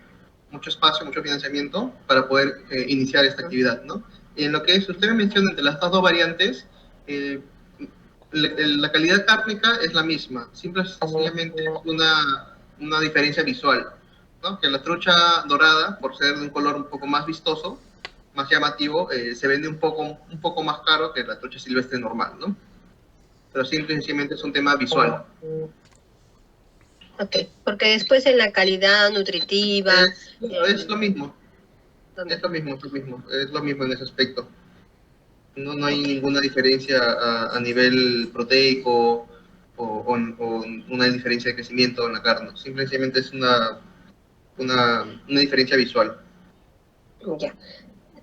espacio, mucho financiamiento para poder iniciar esta actividad, ¿no? En lo que es, usted me menciona entre las dos variantes, eh, la calidad cárnica es la misma, simplemente es una diferencia visual, ¿no? Que la trucha dorada, por ser de un color un poco más vistoso, más llamativo, se vende un poco más caro que la trucha silvestre normal, ¿no? Pero simple y sencillamente es un tema visual. Ok, porque después en la calidad nutritiva... Es lo mismo. Es lo mismo en ese aspecto. No hay ninguna diferencia a nivel proteico o una diferencia de crecimiento en la carne. Simplemente es una diferencia visual. Ya.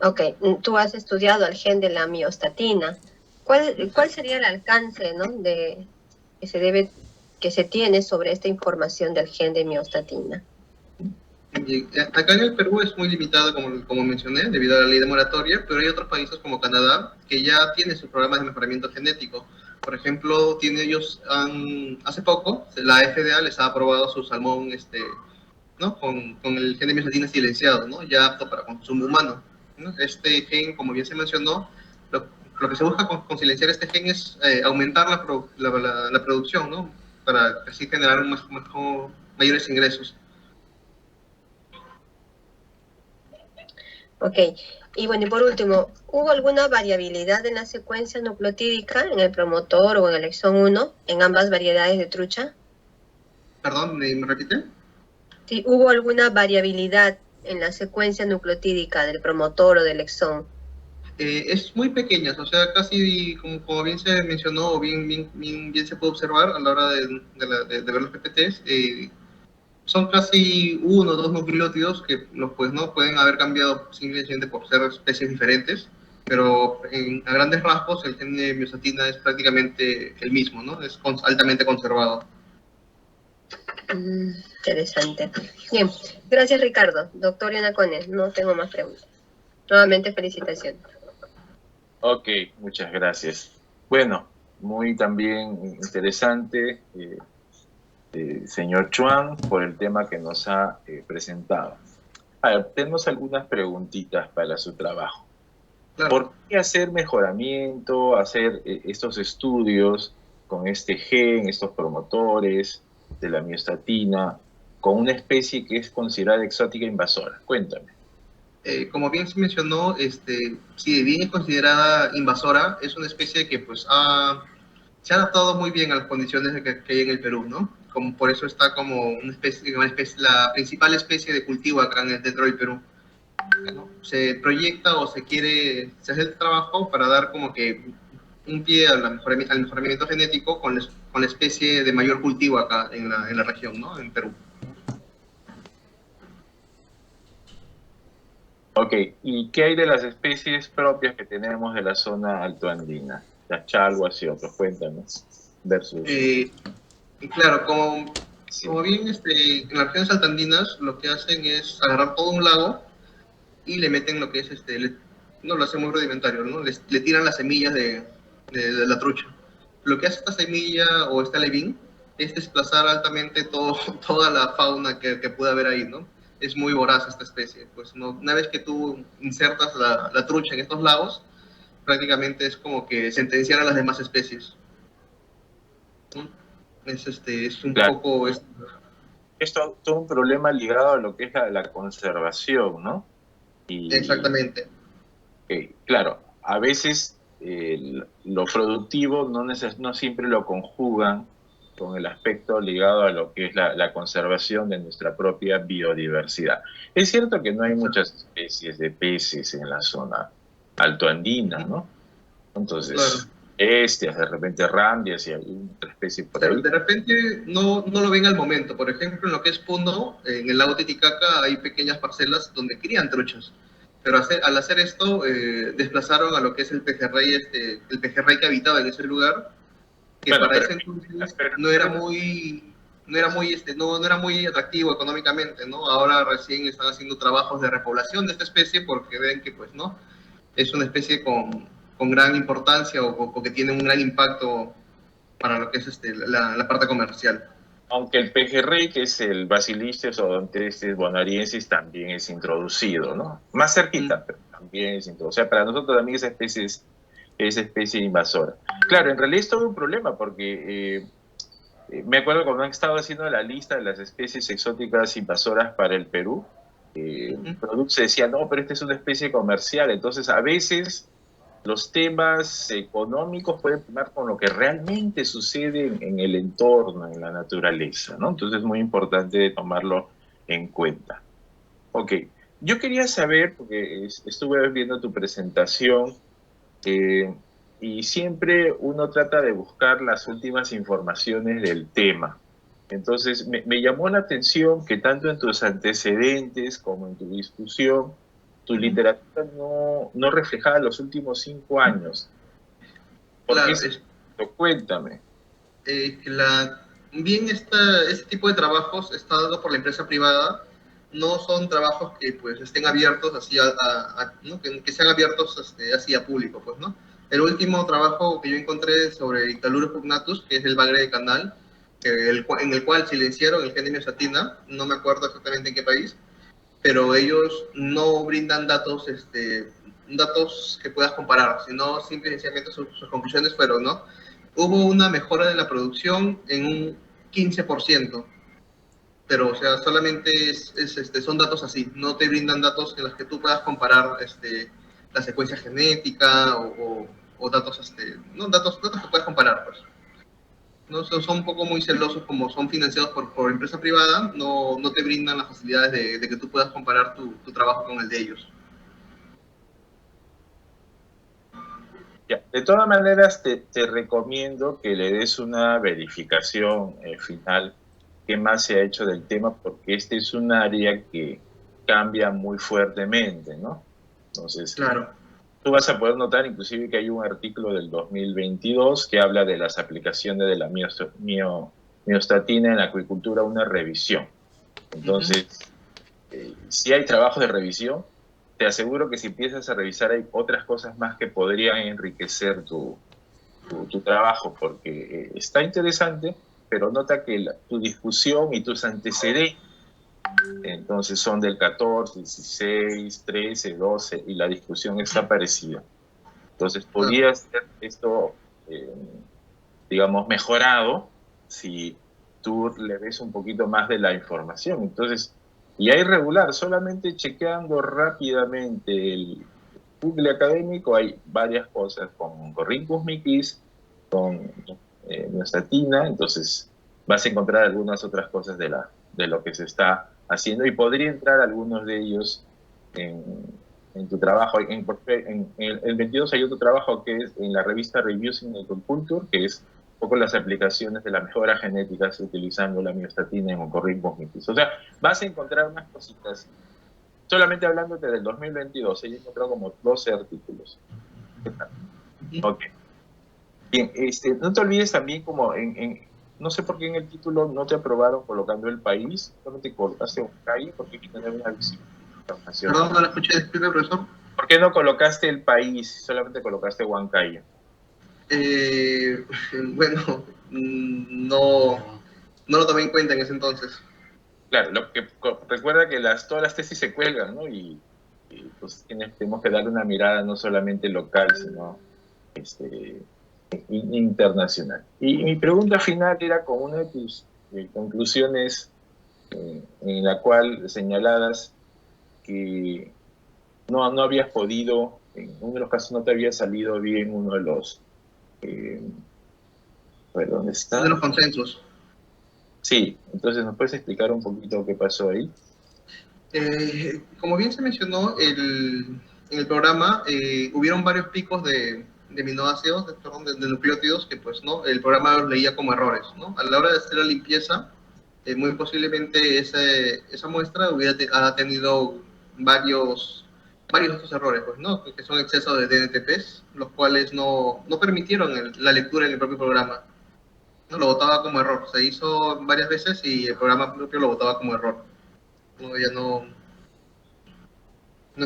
Ok, tú has estudiado el gen de la miostatina. ¿Cuál sería el alcance, ¿no? que se tiene sobre esta información del gen de miostatina? Acá en el Perú es muy limitado, como mencioné, debido a la ley de moratoria, pero hay otros países como Canadá que ya tienen sus programas de mejoramiento genético. Por ejemplo, hace poco, la FDA les ha aprobado su salmón ¿no? con el gen de miostatina silenciado, ¿no? Ya apto para consumo humano, ¿no? Este gen, como bien se mencionó, lo que se busca con silenciar este gen es aumentar la producción, ¿no? Para así generar mayores ingresos. Ok, y bueno, y por último, ¿hubo alguna variabilidad en la secuencia nucleotídica en el promotor o en el exón 1 en ambas variedades de trucha? Perdón, ¿me repite? Sí, ¿hubo alguna variabilidad en la secuencia nucleotídica del promotor o del exón? Es muy pequeñas, o sea, casi como bien se mencionó o bien se puede observar a la hora de ver los PPTs, son casi uno o dos nucleótidos que pues, ¿no? pueden haber cambiado simplemente por ser especies diferentes, pero a grandes rasgos el gen de miostatina es prácticamente el mismo, ¿no? Es altamente conservado. Interesante. Bien, gracias Ricardo. Doctor Yonacone, no tengo más preguntas. Nuevamente felicitaciones. Ok, muchas gracias. Bueno, muy también interesante, señor Chuan, por el tema que nos ha presentado. A ver, tenemos algunas preguntitas para su trabajo. Claro. ¿Por qué hacer mejoramiento, hacer estos estudios con este gen, estos promotores de la miostatina, con una especie que es considerada exótica e invasora? Cuéntame. Como bien se mencionó, si bien es considerada invasora, es una especie que pues, se ha adaptado muy bien a las condiciones que hay en el Perú, ¿no? Como por eso está como la principal especie de cultivo acá dentro del Perú, ¿no? Se proyecta o se hace el trabajo para dar como que un pie al mejoramiento genético con la especie de mayor cultivo acá en la región, ¿no? En Perú. Ok, ¿y qué hay de las especies propias que tenemos de la zona altoandina? Las chalhuas y otros, cuéntanos. Versus. Y claro, Sí. como bien en las regiones altoandinas lo que hacen es agarrar todo un lago y le meten lo que es no lo hacen muy rudimentario, ¿no? Le tiran las semillas de la trucha. Lo que hace esta semilla o este alevín es desplazar altamente toda la fauna que puede haber ahí, ¿no? Es muy voraz esta especie. Pues una vez que tú insertas la trucha en estos lagos, prácticamente es como que sentenciar a las demás especies, ¿no? Es un Claro. poco... Esto es todo un problema ligado a lo que es la conservación, ¿no? Exactamente. Claro, a veces lo productivo no siempre lo conjugan con el aspecto ligado a lo que es la conservación de nuestra propia biodiversidad. Es cierto que no hay muchas especies de peces en la zona altoandina, ¿no? Entonces, Claro. bestias, de repente rambias y alguna otra especie por Claro, ahí. de repente no lo ven al momento. Por ejemplo, en lo que es Puno, en el lago Titicaca, hay pequeñas parcelas donde crían truchas. Pero al hacer esto, desplazaron a lo que es el pejerrey, el pejerrey que habitaba en ese lugar, que Bueno, para ese entonces pero no era muy atractivo económicamente, ¿no? Ahora recién están haciendo trabajos de repoblación de esta especie porque ven que, pues, ¿no? Es una especie con gran importancia o que tiene un gran impacto para lo que es la parte comercial. aunque el pejerrey, que es el Basilistes odontestes bonariensis, también es introducido, ¿no? Más cerquita, pero también es introducido. O sea, para nosotros también es especie invasora. Claro, en realidad es todo un problema porque me acuerdo cuando han estado haciendo la lista de las especies exóticas invasoras para el Perú, Produce decía, no, pero esta es una especie comercial, entonces a veces los temas económicos pueden primar con lo que realmente sucede en el entorno, en la naturaleza, ¿no? Entonces es muy importante tomarlo en cuenta. Ok, yo quería saber, porque estuve viendo tu presentación, eh, y siempre uno trata de buscar las últimas informaciones del tema. Entonces, me llamó la atención que tanto en tus antecedentes como en tu discusión, tu literatura no reflejaba los últimos 5 años. ¿Por qué Claro, es esto? Cuéntame. que bien este tipo de trabajos está dado por la empresa privada, no son trabajos que pues estén abiertos así ¿no? que sean abiertos así a público, pues, ¿no? El último trabajo que yo encontré sobre Ictalurus pugnatus, que es el bagre de canal, en el cual silenciaron el género satina, no me acuerdo exactamente en qué país, pero ellos no brindan datos que puedas comparar, sino simple y sencillamente sus conclusiones fueron, ¿no? Hubo una mejora de la producción en un 15%, pero, o sea, solamente son datos así, no te brindan datos en los que tú puedas comparar la secuencia genética o datos, no, datos que puedas comparar, pues. No, son un poco muy celosos, como son financiados por empresa privada, no te brindan las facilidades de que tú puedas comparar tu trabajo con el de ellos. Ya, de todas maneras, te recomiendo que le des una verificación final, qué más se ha hecho del tema, porque este es un área que cambia muy fuertemente, ¿no? Entonces, Claro. tú vas a poder notar inclusive que hay un artículo del 2022 que habla de las aplicaciones de la miostatina en la acuicultura, una revisión. Entonces, si hay trabajo de revisión, te aseguro que si empiezas a revisar hay otras cosas más que podrían enriquecer tu trabajo, porque está interesante, pero nota que tu discusión y tus antecedentes, entonces son del 14, 16, 13, 12, y la discusión está parecida. Entonces, Claro. podría ser esto, eh, digamos, mejorado si tú le ves un poquito más de la información. Entonces, y hay regular, solamente chequeando rápidamente el Google académico, hay varias cosas con Rhinquus micis, con miostatina, entonces vas a encontrar algunas otras cosas de lo que se está haciendo y podría entrar algunos de ellos en tu trabajo. En el 22 hay otro trabajo que es en la revista Reviews in Agriculture, que es un poco las aplicaciones de la mejora genética utilizando la miostatina en Oncorrhinquus micis. O sea, vas a encontrar unas cositas. Solamente hablándote del 2022, he encontrado como 12 artículos. Ok. Bien, no te olvides también como no sé por qué en el título no te aprobaron colocando el país, solamente colocaste Huancayo, porque hay que tener una visión internacional. Perdón, no la escuché, disculpe, profesor. ¿Por qué no colocaste el país, solamente colocaste Huancayo? Bueno, no lo tomé en cuenta en ese entonces. Claro, recuerda que todas las tesis se cuelgan, ¿no? Pues tenemos que darle una mirada no solamente local, sino internacional. Y mi pregunta final era con una de tus conclusiones en la cual señaladas que no habías podido, en uno de los casos no te había salido bien uno A ver, ¿dónde está? De los consensos. Sí, entonces, ¿nos puedes explicar un poquito qué pasó ahí? Como bien se mencionó, en el programa hubieron varios picos de aminoácidos, perdón, de nucleótidos que pues no, el programa los leía como errores, ¿no? A la hora de hacer la limpieza, muy posiblemente esa muestra ha tenido varios de estos errores, pues, ¿no? Que son excesos de DNTPs, los cuales no permitieron la lectura en el propio programa. No lo botaba como error. Se hizo varias veces y el programa propio lo botaba como error. No, ya no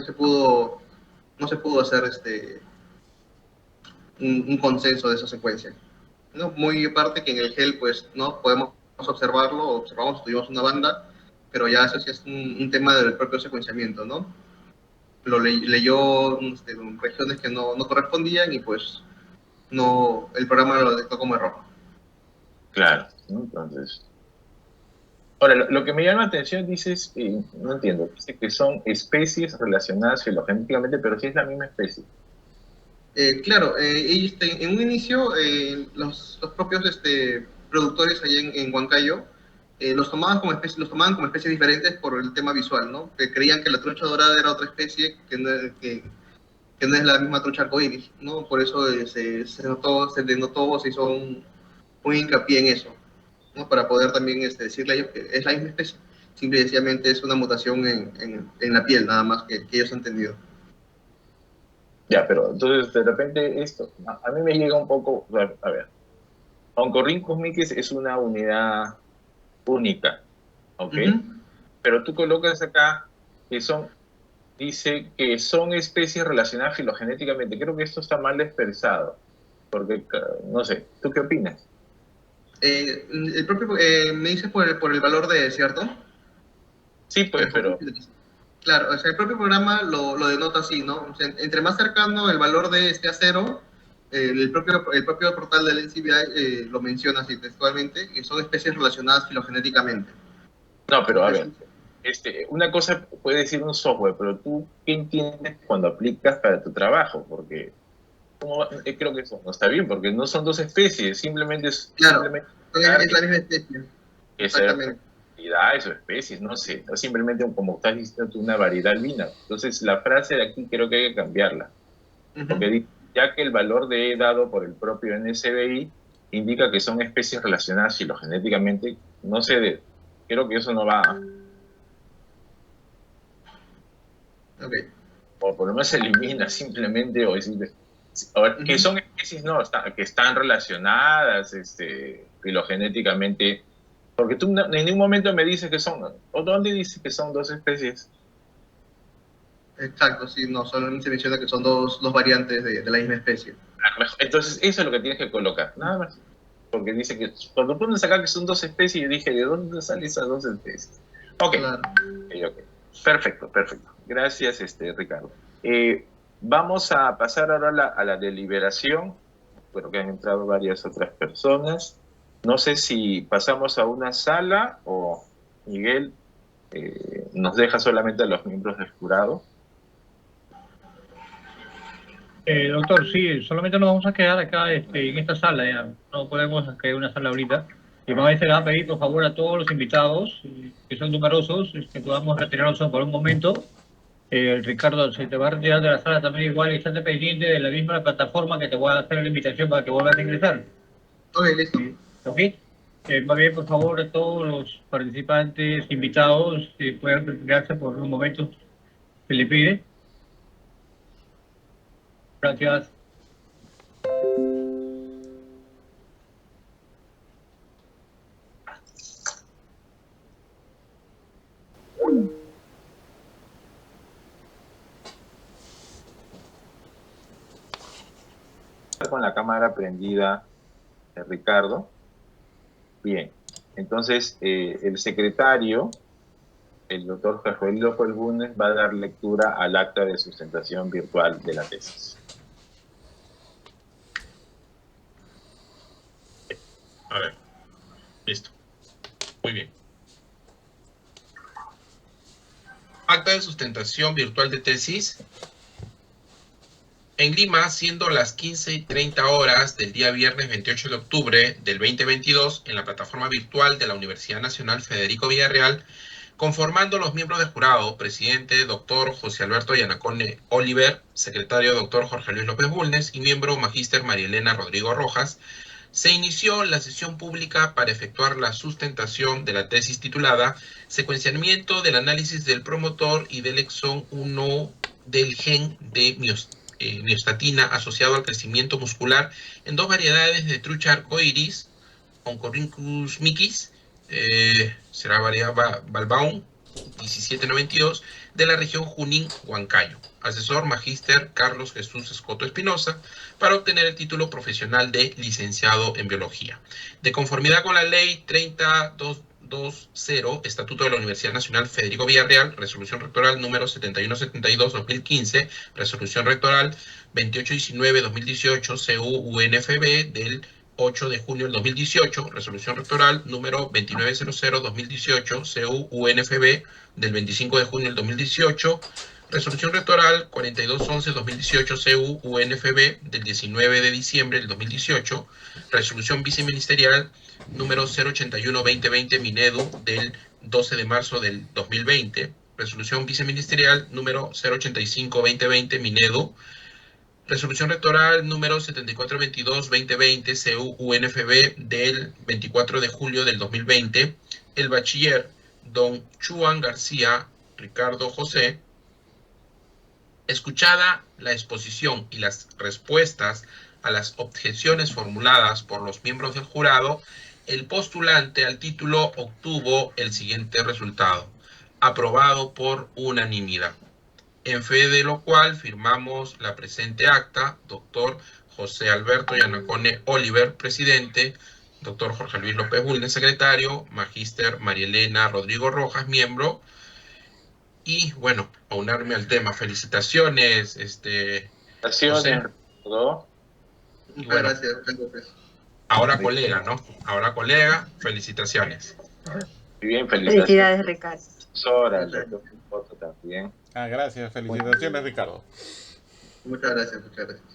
se pudo, no se pudo hacer un consenso de esa secuencia. ¿No? Muy aparte que en el gel, pues, ¿no? Podemos observamos, estudiamos una banda, pero ya eso sí es un tema del propio secuenciamiento, ¿no? Leyó regiones que no correspondían y pues el programa lo detectó como error. Claro, ¿no? Entonces... Ahora, lo que me llama la atención, dices, no entiendo, dice que son especies relacionadas filogenéticamente, pero sí es la misma especie. Claro, en un inicio los propios productores allá en Huancayo los tomaban como especies diferentes por el tema visual, ¿no? Que creían que la trucha dorada era otra especie que no es la misma trucha arcoíris, ¿no? Por eso se denotó, se hizo un hincapié en eso, ¿no? Para poder también decirle a ellos que es la misma especie. Simple y sencillamente es una mutación en la piel, nada más que ellos han entendido. Ya, pero entonces de repente esto, a mí me llega un poco, a ver, Oncorhynchus micis es una unidad única, ¿ok? Pero tú colocas acá que dice que son especies relacionadas filogenéticamente. Creo que esto está mal expresado, porque, no sé, ¿tú qué opinas? El propio, me dices por el valor de, ¿cierto? Sí, pues, pero... Claro, o sea, el propio programa lo denota así, ¿no? O sea, entre más cercano el valor de a cero, el propio portal del NCBI lo menciona así textualmente, que son especies relacionadas filogenéticamente. No, pero a Entonces, ver, una cosa puede decir un software, pero tú, ¿qué entiendes cuando aplicas para tu trabajo? Porque creo que eso no está bien, porque no son dos especies, simplemente es claro, simplemente es la misma especie, que ser exactamente. variedades o especies, no sé, o simplemente como estás diciendo tú, una variedad albina. Entonces la frase de aquí creo que hay que cambiarla, porque dice, ya que el valor de E dado por el propio NCBI indica que son especies relacionadas filogenéticamente, no sé, creo que eso no va, Ok. o por lo menos se elimina simplemente, o decir, a ver, que son especies, no, que están relacionadas filogenéticamente, porque tú en ningún momento me dices que son, o dónde dices que son dos especies. Exacto, sí, no, solamente se menciona que son dos variantes de la misma especie. Entonces, eso es lo que tienes que colocar, nada más. Porque dice que cuando pones acá que son dos especies, yo dije, ¿de dónde salen esas dos especies? Ok, Claro. ok. Perfecto, perfecto. Gracias, Ricardo. Vamos a pasar ahora a la deliberación. Bueno, que han entrado varias otras personas. No sé si pasamos a una sala o Miguel nos deja solamente a los miembros del jurado. Doctor, sí, solamente nos vamos a quedar acá en esta sala, ya. No podemos crear una sala ahorita. Y me va a pedir, por favor, a todos los invitados, que son numerosos, que podamos retirarnos por un momento. Ricardo, se te va a retirar de la sala también igual y estate pendiente de la misma plataforma que te voy a hacer la invitación para que vuelvas a ingresar. Ok, listo. ¿Ok? Más bien, por favor, a todos los participantes, invitados, si pueden retirarse por un momento, se le pide. Gracias. Con la cámara prendida, Ricardo. Bien, entonces el secretario, el doctor Rafael López Bulnes, va a dar lectura al acta de sustentación virtual de la tesis. A ver, listo. Muy bien. Acta de sustentación virtual de tesis. En Lima, siendo las 15:30 horas del día viernes 28 de octubre del 2022, en la plataforma virtual de la Universidad Nacional Federico Villarreal, conformando los miembros del jurado, presidente Dr. José Alberto Yanacone Oliver, secretario Dr. Jorge Luis López Bulnes y miembro Magíster María Elena Rodrigo Rojas, se inició la sesión pública para efectuar la sustentación de la tesis titulada Secuenciamiento del análisis del promotor y del exón 1 del gen de miostatina asociado al crecimiento muscular en dos variedades de trucha arcoiris, Oncorhynchus micis, será variedad Balbaum 1792, de la región Junín-Huancayo. Asesor Magíster Carlos Jesús Escoto Espinosa, para obtener el título profesional de licenciado en biología. De conformidad con la ley 30220, Estatuto de la Universidad Nacional Federico Villarreal, resolución rectoral número 7172-2015, resolución rectoral 2819-2018, CU-UNFB del 8 de junio del 2018, resolución rectoral número 2900-2018, CU-UNFB del 25 de junio del 2018, resolución rectoral 4211-2018, CU-UNFB del 19 de diciembre del 2018, resolución viceministerial número 081-2020 Minedu del 12 de marzo del 2020, resolución viceministerial número 085-2020 Minedu, resolución rectoral número 7422-2020 CU-UNFB del 24 de julio del 2020, el bachiller don Chuan García Ricardo José, escuchada la exposición y las respuestas a las objeciones formuladas por los miembros del jurado, el postulante al título obtuvo el siguiente resultado: aprobado por unanimidad. En fe de lo cual firmamos la presente acta, doctor José Alberto Yanacone Oliver, presidente, doctor Jorge Luis López Bulnes, secretario, magíster María Elena Rodrigo Rojas, miembro. Y bueno, a unirme al tema, felicitaciones, Felicitaciones, Muchas bueno, gracias, López. ahora colega, ¿no? Ahora colega, felicitaciones. Muy bien, felicitaciones. Felicidades, Ricardo. Profesora, el doctor Foto también. Gracias, felicitaciones, Ricardo. Muchas gracias, muchas gracias.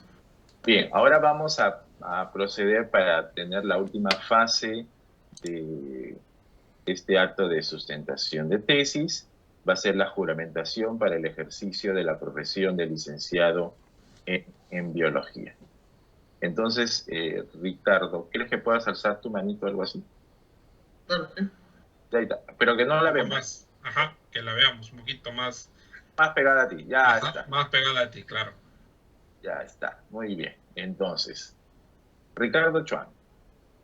Bien, ahora vamos a proceder para tener la última fase de este acto de sustentación de tesis. Va a ser la juramentación para el ejercicio de la profesión de licenciado en biología. Entonces, Ricardo, ¿quieres que puedas alzar tu manito o algo así? Claro, sí. Ahí está. Pero que no la veamos. Más, ajá, que la veamos un poquito más. Más pegada a ti, ya Ajá, está. más pegada a ti, claro. Ya está, muy bien. Entonces, Ricardo Chuan,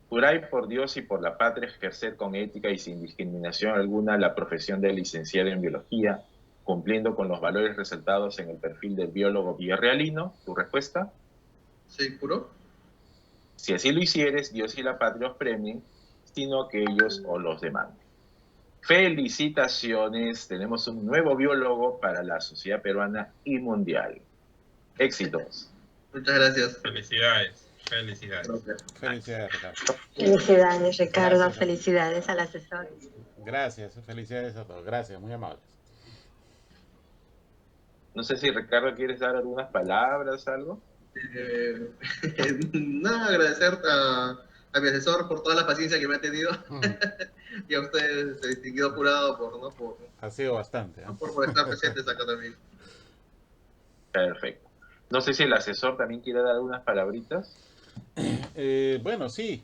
juráis por Dios y por la patria ejercer con ética y sin discriminación alguna la profesión de licenciado en biología, cumpliendo con los valores resaltados en el perfil del biólogo villarrealino. ¿Tu respuesta? Sí, ¿juro? Si así lo hicieres, Dios y la patria os premien, sino que ellos os los demanden. Felicitaciones, tenemos un nuevo biólogo para la sociedad peruana y mundial. Éxitos. Muchas gracias. Felicidades, felicidades. Gracias. Felicidades, Ricardo. Felicidades, Ricardo. Gracias. Felicidades al asesor. Gracias, felicidades a todos. Gracias, muy amables. No sé si Ricardo quieres dar algunas palabras, algo. Nada, agradecer a mi asesor por toda la paciencia que me ha tenido y a ustedes, distinguido jurado, Ha sido bastante. por estar presentes acá también. Perfecto. No sé si el asesor también quiere dar unas palabritas. Bueno, sí.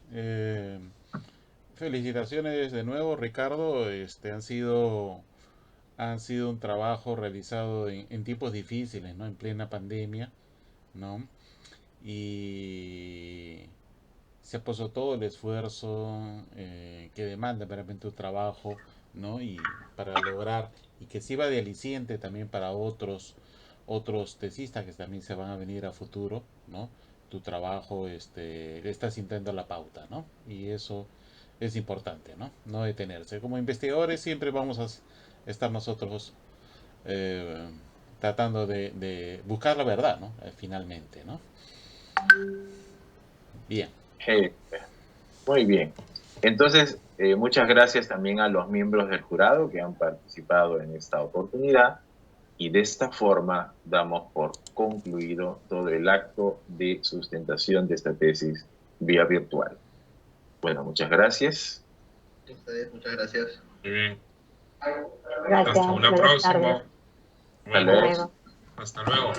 Felicitaciones de nuevo, Ricardo. Han sido un trabajo realizado en tiempos difíciles, ¿no? En plena pandemia, ¿no? Y se puso todo el esfuerzo que demanda realmente un trabajo, ¿no? Y para lograr, y que sirva de aliciente también para otros tesistas que también se van a venir a futuro, ¿no? Tu trabajo le está sintando la pauta, ¿no? Y eso es importante, ¿no? No detenerse. Como investigadores siempre vamos a estar nosotros tratando de buscar la verdad, ¿no? Finalmente, ¿no? Bien. Muy bien. Entonces, muchas gracias también a los miembros del jurado que han participado en esta oportunidad. Y de esta forma damos por concluido todo el acto de sustentación de esta tesis vía virtual. Bueno, muchas gracias. Ustedes, muchas gracias. Muy bien. Gracias. Hasta una Buenas próxima. tardes. Bueno, Hasta luego. hasta luego.